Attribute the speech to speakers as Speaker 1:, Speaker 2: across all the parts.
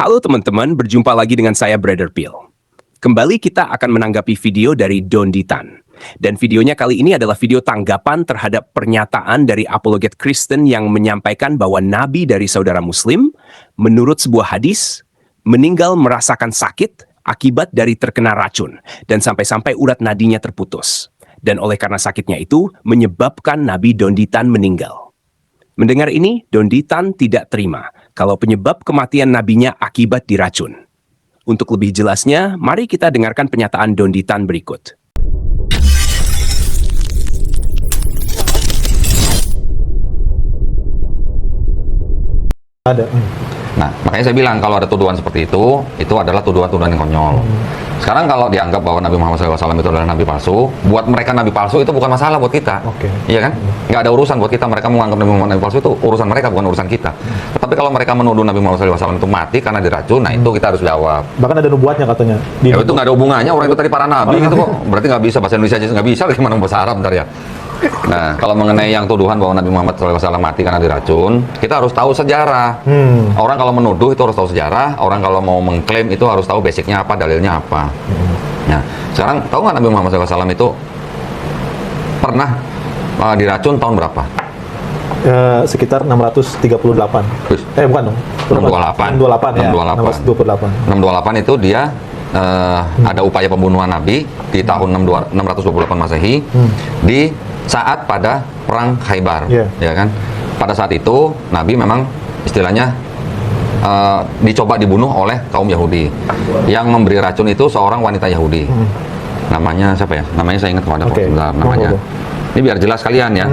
Speaker 1: Halo teman-teman, berjumpa lagi dengan saya Brother Phil. Kembali kita akan menanggapi video dari Don Ditan. Dan videonya kali ini adalah video tanggapan terhadap pernyataan dari apologet Kristen yang menyampaikan bahwa nabi dari saudara muslim, menurut sebuah hadis, meninggal merasakan sakit akibat dari terkena racun dan sampai-sampai urat nadinya terputus. Dan oleh karena sakitnya itu, menyebabkan Nabi Don Ditan meninggal. Mendengar ini, Don Ditan tidak terima kalau penyebab kematian nabinya akibat diracun. Untuk lebih jelasnya, mari kita dengarkan pernyataan Don Ditan berikut.
Speaker 2: Ada.
Speaker 3: Nah, makanya saya bilang kalau ada tuduhan seperti itu adalah tuduhan-tuduhan yang konyol. Sekarang kalau dianggap bahwa Nabi Muhammad SAW itu adalah nabi palsu, buat mereka nabi palsu itu bukan masalah buat kita.
Speaker 2: Oke.
Speaker 3: Iya kan? Nggak ada urusan buat kita. Mereka menganggap Nabi Muhammad nabi palsu itu urusan mereka, bukan urusan kita. Tetapi kalau mereka menuduh Nabi Muhammad SAW itu mati karena diracun, nah itu kita harus jawab.
Speaker 2: Bahkan ada nubuatnya katanya.
Speaker 3: Ya itu nggak ada hubungannya, orang itu tadi para nabi gitu kok. Berarti nggak bisa bahasa Indonesia aja nggak bisa, gimana bahasa Arab ntar ya. Nah, kalau mengenai yang tuduhan bahwa Nabi Muhammad SAW mati karena diracun, kita harus tahu sejarah. Orang kalau menuduh itu harus tahu sejarah. Orang kalau mau mengklaim itu harus tahu basicnya apa, dalilnya apa. Nah, sekarang tahu nggak Nabi Muhammad SAW itu pernah diracun tahun berapa?
Speaker 2: Sekitar 638. Bukan dong.
Speaker 3: 628.
Speaker 2: 628 ya. 628.
Speaker 3: 628 itu dia ada upaya pembunuhan Nabi di tahun 628 Masehi di saat pada perang Khaybar, ya kan? Pada saat itu Nabi memang istilahnya dicoba dibunuh oleh kaum Yahudi. Yang memberi racun itu seorang wanita Yahudi. Namanya siapa ya? Namanya saya ingat pada sebentar namanya. Ini biar jelas kalian ya.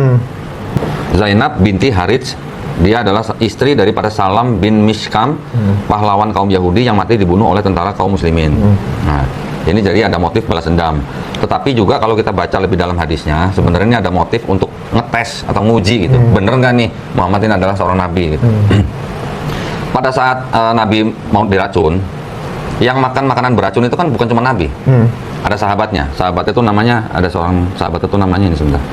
Speaker 3: Zainab binti Harits. Dia adalah istri daripada Salam bin Mishkam, pahlawan kaum Yahudi yang mati dibunuh oleh tentara kaum muslimin. Nah, ini jadi ada motif balas dendam. Tetapi juga kalau kita baca lebih dalam hadisnya, sebenarnya ini ada motif untuk ngetes atau nguji gitu. Bener nggak nih Muhammad ini adalah seorang nabi gitu. Pada saat Nabi mau diracun, yang makan makanan beracun itu kan bukan cuma Nabi. Ada sahabatnya. Sahabat itu namanya, ada seorang sahabat itu namanya ini sebentar.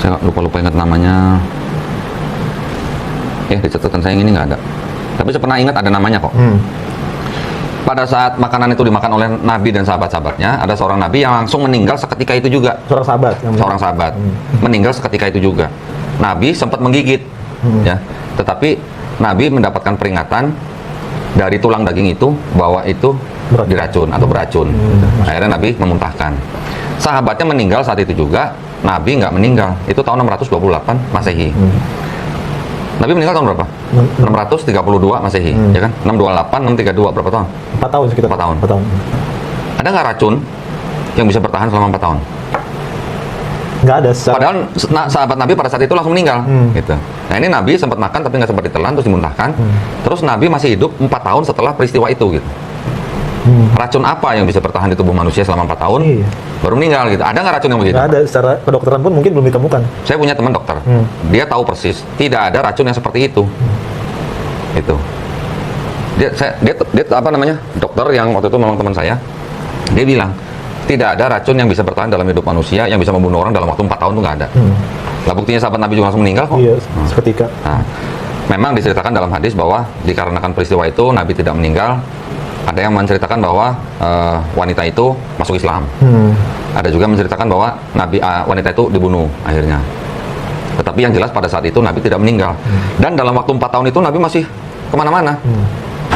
Speaker 3: Saya lupa ingat namanya. Di catatan saya yang ini nggak ada. Tapi saya pernah ingat ada namanya kok. Pada saat makanan itu dimakan oleh Nabi dan sahabat-sahabatnya, ada seorang Nabi yang langsung meninggal seketika itu juga. Seorang sahabat meninggal seketika itu juga. Nabi sempat menggigit, ya. Tetapi Nabi mendapatkan peringatan dari tulang daging itu bahwa itu diracun atau beracun. Akhirnya Nabi memuntahkan. Sahabatnya meninggal saat itu juga. Nabi nggak meninggal. Itu tahun 628 Masehi. Nabi meninggal tahun berapa? 632 Masehi, ya kan? 628, 632, berapa tahun?
Speaker 2: 4 tahun sekitar.
Speaker 3: 4 tahun.
Speaker 2: 4 tahun.
Speaker 3: Ada nggak racun yang bisa bertahan selama 4 tahun?
Speaker 2: Nggak ada.
Speaker 3: Padahal sahabat Nabi pada saat itu langsung meninggal, gitu. Nah ini Nabi sempat makan tapi nggak sempat ditelan, terus dimuntahkan. Terus Nabi masih hidup 4 tahun setelah peristiwa itu, gitu. Racun apa yang bisa bertahan di tubuh manusia selama 4 tahun? Baru meninggal gitu. Ada nggak racun yang begitu?
Speaker 2: Nggak ada. Secara kedokteran pun mungkin belum ditemukan.
Speaker 3: Saya punya teman dokter. Dia tahu persis. Tidak ada racun yang seperti itu. Itu. Dia apa namanya? Dokter yang waktu itu memang teman saya. Dia bilang tidak ada racun yang bisa bertahan dalam hidup manusia yang bisa membunuh orang dalam waktu 4 tahun itu nggak ada. Lah buktinya sahabat Nabi juga langsung meninggal kok.
Speaker 2: Iya, seketika.
Speaker 3: Nah, memang diceritakan dalam hadis bahwa dikarenakan peristiwa itu Nabi tidak meninggal. Ada yang menceritakan bahwa wanita itu masuk Islam. Ada juga menceritakan bahwa wanita itu dibunuh akhirnya. Tetapi yang jelas pada saat itu Nabi tidak meninggal. Dan dalam waktu 4 tahun itu Nabi masih kemana-mana.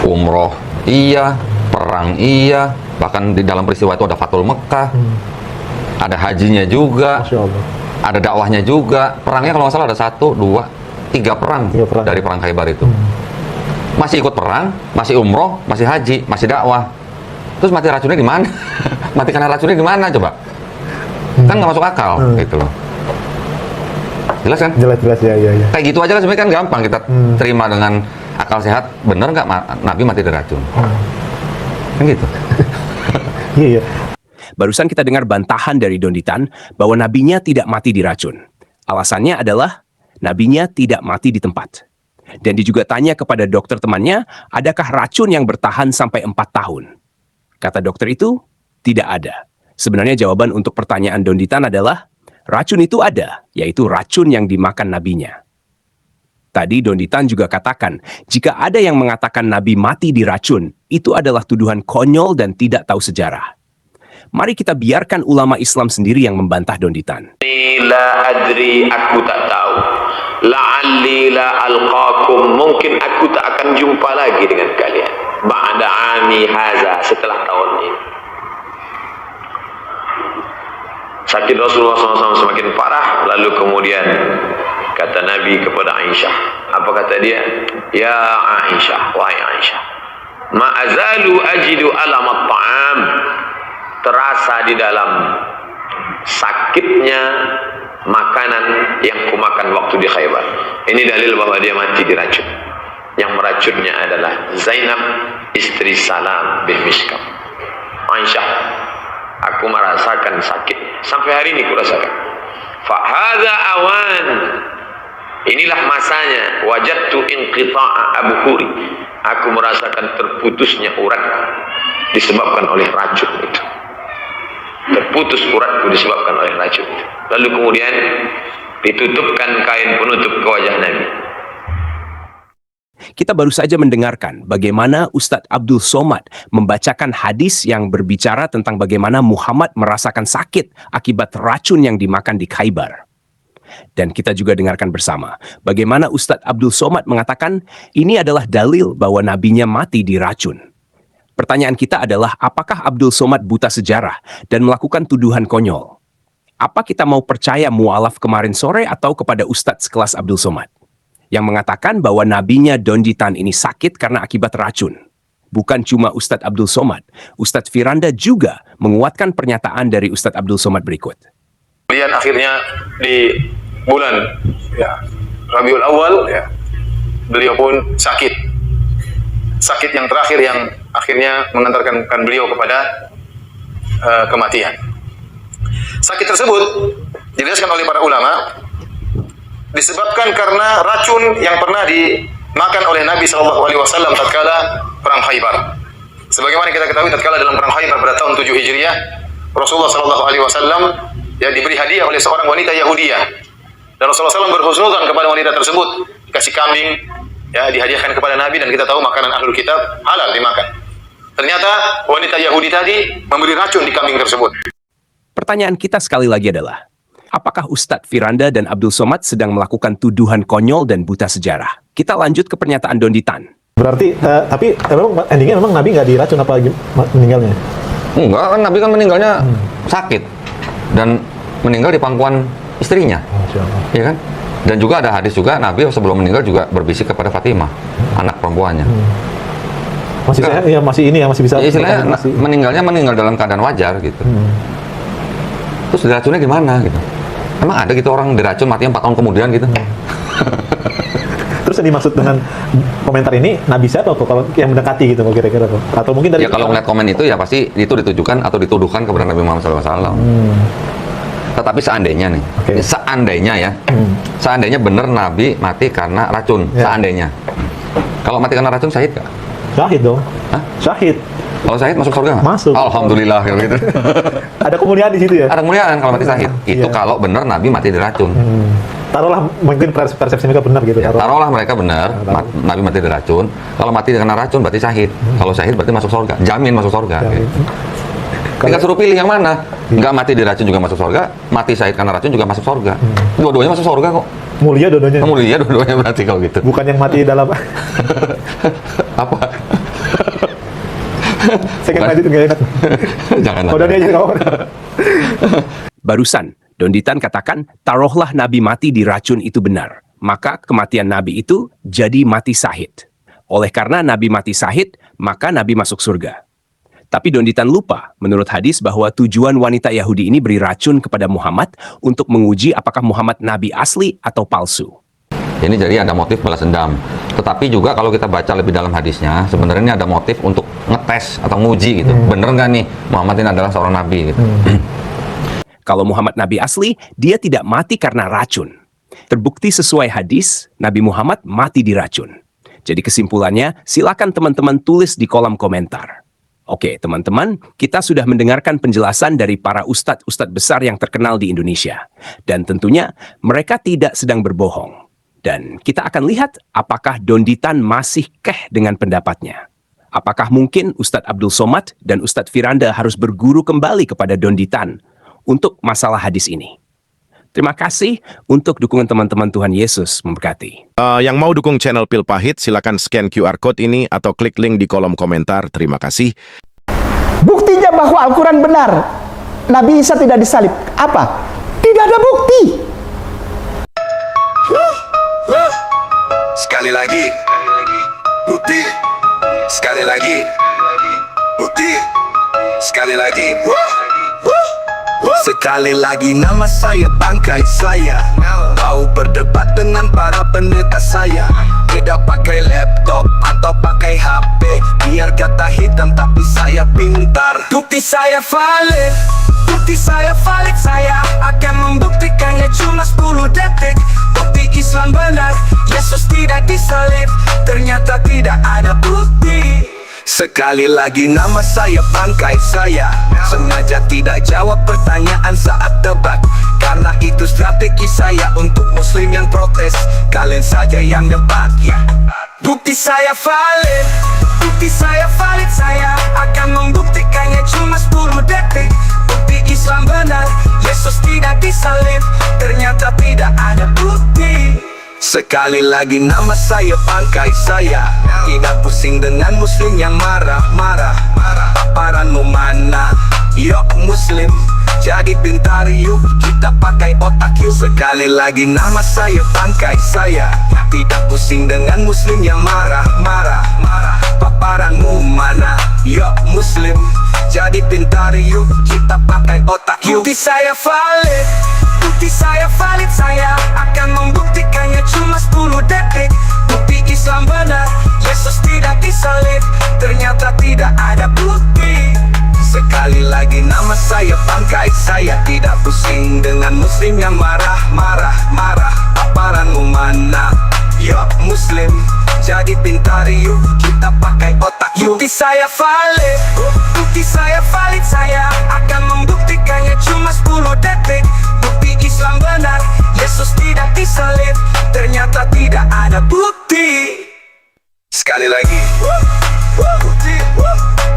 Speaker 3: Umroh iya, perang iya, bahkan di dalam peristiwa itu ada Fathul Mekah, ada hajinya juga,
Speaker 2: Masya Allah.
Speaker 3: ada dakwahnya juga. Perangnya kalau nggak salah ada 1, 2, 3 perang dari perang Khaybar itu. Masih ikut perang, masih umroh, masih haji, masih dakwah. Terus mati racunnya di mana? Mati karena racunnya di mana coba? Kan nggak masuk akal, gitu loh. Jelas kan?
Speaker 2: Jelas ya.
Speaker 3: Kayak gitu aja lah sebenarnya kan gampang kita terima dengan akal sehat. Bener nggak Nabi mati dari racun? Kan gitu.
Speaker 2: Iya.
Speaker 1: Barusan kita dengar bantahan dari Don Ditan bahwa nabinya tidak mati diracun. Alasannya adalah nabinya tidak mati di tempat. Dan dia juga tanya kepada dokter temannya, adakah racun yang bertahan sampai 4 tahun? Kata dokter itu, tidak ada. Sebenarnya jawaban untuk pertanyaan Don Ditan adalah, racun itu ada, yaitu racun yang dimakan nabinya. Tadi Donditan juga katakan, jika ada yang mengatakan Nabi mati diracun, itu adalah tuduhan konyol dan tidak tahu sejarah. Mari kita biarkan ulama Islam sendiri yang membantah Donditan.
Speaker 4: La adri, aku tak tahu. La'alli la alqakum, mungkin aku tak akan jumpa lagi dengan kalian. Ba'da ami haza, setelah tahun ini. Sakit Rasulullah SAW semakin parah, lalu kemudian kata Nabi kepada Aisyah, apa kata dia? Ya Aisyah, wahai Aisyah, ma'azalu ajidu alamat ta'am, terasa di dalam sakitnya makanan yang kumakan waktu di Khaybar. Ini dalil bahwa dia mati diracun. Yang meracunnya adalah Zainab, istri Salam bin Mishkam. Aisyah, aku merasakan sakit sampai hari ini kurasakan. Fahadha awan, inilah masanya. Wajadtu inqita'a abhuri, aku merasakan terputusnya uratku disebabkan oleh racun itu. Terputus uratku disebabkan oleh racun itu. Lalu kemudian ditutupkan kain penutup ke wajah Nabi.
Speaker 1: Kita baru saja mendengarkan bagaimana Ustadz Abdul Somad membacakan hadis yang berbicara tentang bagaimana Muhammad merasakan sakit akibat racun yang dimakan di Khaybar. Dan kita juga dengarkan bersama bagaimana Ustadz Abdul Somad mengatakan ini adalah dalil bahwa nabinya mati diracun. Pertanyaan kita adalah, apakah Abdul Somad buta sejarah dan melakukan tuduhan konyol? Apa kita mau percaya mualaf kemarin sore atau kepada Ustadz sekelas Abdul Somad yang mengatakan bahwa nabinya Donditan ini sakit karena akibat racun? Bukan cuma Ustadz Abdul Somad, Ustadz Firanda juga menguatkan pernyataan dari Ustadz Abdul Somad berikut.
Speaker 5: Kemudian akhirnya di bulan Rabiul Awal, beliau pun sakit. Sakit yang terakhir yang akhirnya mengantarkan beliau kepada kematian. Sakit tersebut dijelaskan oleh para ulama disebabkan karena racun yang pernah dimakan oleh Nabi SAW tatkala perang Khaybar. Sebagaimana kita ketahui, tatkala dalam perang Khaybar pada tahun 7 Hijriah, Rasulullah SAW diberi hadiah oleh seorang wanita Yahudiyah. Dan Rasulullah SAW berhusnudzon kepada wanita tersebut, dikasih kambing, dihadiahkan kepada Nabi, dan kita tahu makanan ahlul kitab halal dimakan. Ternyata wanita Yahudi tadi memberi racun di kambing tersebut.
Speaker 1: Pertanyaan kita sekali lagi adalah, apakah Ustadz Firanda dan Abdul Somad sedang melakukan tuduhan konyol dan buta sejarah? Kita lanjut ke pernyataan Donditan.
Speaker 2: Berarti, tapi memang endingnya memang Nabi nggak diracun apa meninggalnya?
Speaker 3: Enggak, kan Nabi kan meninggalnya sakit dan meninggal di pangkuan istrinya, ya kan? Dan juga ada hadis juga Nabi sebelum meninggal juga berbisik kepada Fatimah, anak perempuannya.
Speaker 2: Masih sehat, ya masih ini ya, masih bisa.
Speaker 3: Ya, istilahnya meninggal dalam keadaan wajar gitu. Terus diracunnya gimana gitu? Emang ada gitu orang diracun matinya 4 tahun kemudian gitu?
Speaker 2: Terus yang dimaksud dengan komentar ini Nabi siapa kok kalau yang mendekati gitu kira-kira kok? Atau mungkin dari
Speaker 3: ya kalau ngeliat komen itu ya pasti itu ditujukan atau dituduhkan kepada Nabi Muhammad SAW. Tetapi seandainya nih, seandainya ya, seandainya benar Nabi mati karena racun, seandainya. Kalau mati karena racun syahid nggak?
Speaker 2: Syahid dong.
Speaker 3: Hah?
Speaker 2: Syahid.
Speaker 3: Kalau syahid masuk surga nggak?
Speaker 2: Masuk.
Speaker 3: Alhamdulillah gitu.
Speaker 2: Ada kemuliaan di situ ya?
Speaker 3: Ada kemuliaan kalau mati syahid. Itu kalau benar Nabi mati diracun.
Speaker 2: Taruhlah mungkin persepsi mereka benar gitu.
Speaker 3: Taruhlah mereka benar, Nabi mati diracun. Kalau mati karena racun berarti syahid. Kalau syahid berarti masuk surga. Jamin masuk surga. Gitu. Tinggal suruh pilih yang mana. Nggak mati diracun juga masuk surga, mati syahid karena racun juga masuk surga. Dua-duanya masuk surga kok.
Speaker 2: Mulia dua-duanya.
Speaker 3: Mulia dua-duanya berarti kalau gitu.
Speaker 2: Bukan yang mati dalam
Speaker 3: apa?
Speaker 2: Saya kan lanjutin nggak enak.
Speaker 3: Jangan.
Speaker 2: Udah dia aja kawan.
Speaker 1: Barusan, Donditan katakan, taruhlah Nabi mati diracun itu benar. Maka kematian Nabi itu jadi mati syahid. Oleh karena Nabi mati syahid, maka Nabi masuk surga. Tapi Donditan lupa, menurut hadis bahwa tujuan wanita Yahudi ini beri racun kepada Muhammad untuk menguji apakah Muhammad Nabi asli atau palsu.
Speaker 3: Ini jadi ada motif balas dendam. Tetapi juga kalau kita baca lebih dalam hadisnya, sebenarnya ini ada motif untuk ngetes atau nguji gitu. Bener nggak nih Muhammad ini adalah seorang nabi gitu.
Speaker 1: Kalau Muhammad Nabi asli, dia tidak mati karena racun. Terbukti sesuai hadis, Nabi Muhammad mati diracun. Jadi kesimpulannya, silakan teman-teman tulis di kolom komentar. Oke, teman-teman, kita sudah mendengarkan penjelasan dari para ustadz-ustadz besar yang terkenal di Indonesia. Dan tentunya, mereka tidak sedang berbohong. Dan kita akan lihat apakah Dondi Tan masih keh dengan pendapatnya. Apakah mungkin Ustadz Abdul Somad dan Ustadz Firanda harus berguru kembali kepada Dondi Tan untuk masalah hadis ini. Terima kasih untuk dukungan teman-teman. Tuhan Yesus memberkati.
Speaker 6: Yang mau dukung channel Pil Pahit, silakan scan QR Code ini atau klik link di kolom komentar. Terima kasih.
Speaker 7: Buktinya bahwa Al-Quran benar, Nabi Isa tidak disalib. Apa? Tidak ada bukti.
Speaker 8: Sekali lagi, bukti. Sekali lagi, bukti. Sekali lagi, sekali lagi nama saya bangkai saya. Kau berdebat dengan para pendeta saya. Tidak pakai laptop atau pakai HP. Biar kata hitam tapi saya pintar. Bukti saya valid. Bukti saya valid. Saya akan membuktikannya cuma 10 detik. Bukti Islam benar, Yesus tidak disalib. Ternyata tidak ada bukti. Sekali lagi nama saya bangkai saya. Sengaja tidak jawab pertanyaan saat debat, karena itu strategi saya untuk muslim yang protes. Kalian saja yang debat. Bukti saya valid. Bukti saya valid. Saya akan membuktikannya cuma 10 detik. Bukti Islam benar, Yesus tidak disalib. Ternyata tidak ada bukti. Sekali lagi nama saya bangkai saya. Tidak pusing dengan muslim yang marah-marah. Paparanmu mana? Yuk muslim, jadi pintar yuk. Kita pakai otak yuk. Sekali lagi nama saya bangkai saya. Tidak pusing dengan muslim yang marah-marah. Paparanmu mana? Yuk muslim, jadi pintar yuk. Kita pakai otak yuk. Bukti saya valid. Bukti saya valid. Saya akan membuktikannya cuma 10 detik. Bukti Islam benar, Yesus tidak disalib. Ternyata tidak ada bukti. Sekali lagi nama saya bangkai saya. Tidak pusing dengan muslim yang marah-marah. Paparanmu mana? Yuk muslim, jadi pintar yuk. Kita pakai otak yuk. Bukti saya valid. Bukti saya valid. Saya akan membuktikannya cuma 10 detik. Bukti Islam benar, Yesus tidak disalib. Ternyata tidak ada bukti. Sekali lagi, bukti.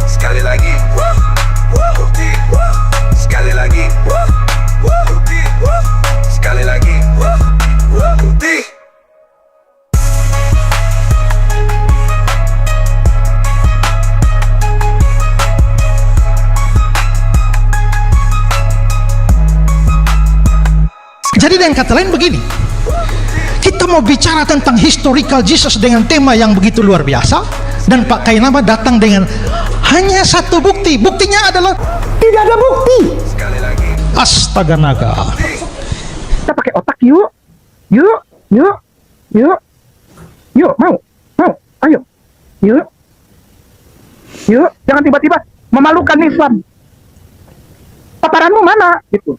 Speaker 8: Sekali lagi, bukti. Sekali lagi, bukti. Sekali lagi, bukti.
Speaker 9: Jadi dengan kata lain begini, kita mau bicara tentang historical Jesus dengan tema yang begitu luar biasa, dan Pak Kainama datang dengan hanya satu bukti. Buktinya adalah
Speaker 7: Tidak ada bukti.
Speaker 8: Sekali lagi.
Speaker 9: astaga naga.
Speaker 7: Kita pakai otak yuk. Yuk, mau. Ayo. Yuk, jangan tiba-tiba memalukan Islam. Paparanmu mana? Gitu.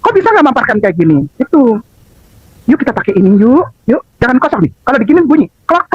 Speaker 7: Kok bisa nggak memaparkan kayak gini? Itu. Yuk kita pakai ini yuk. Jangan kosong nih. Kalau diginin bunyi. Klak.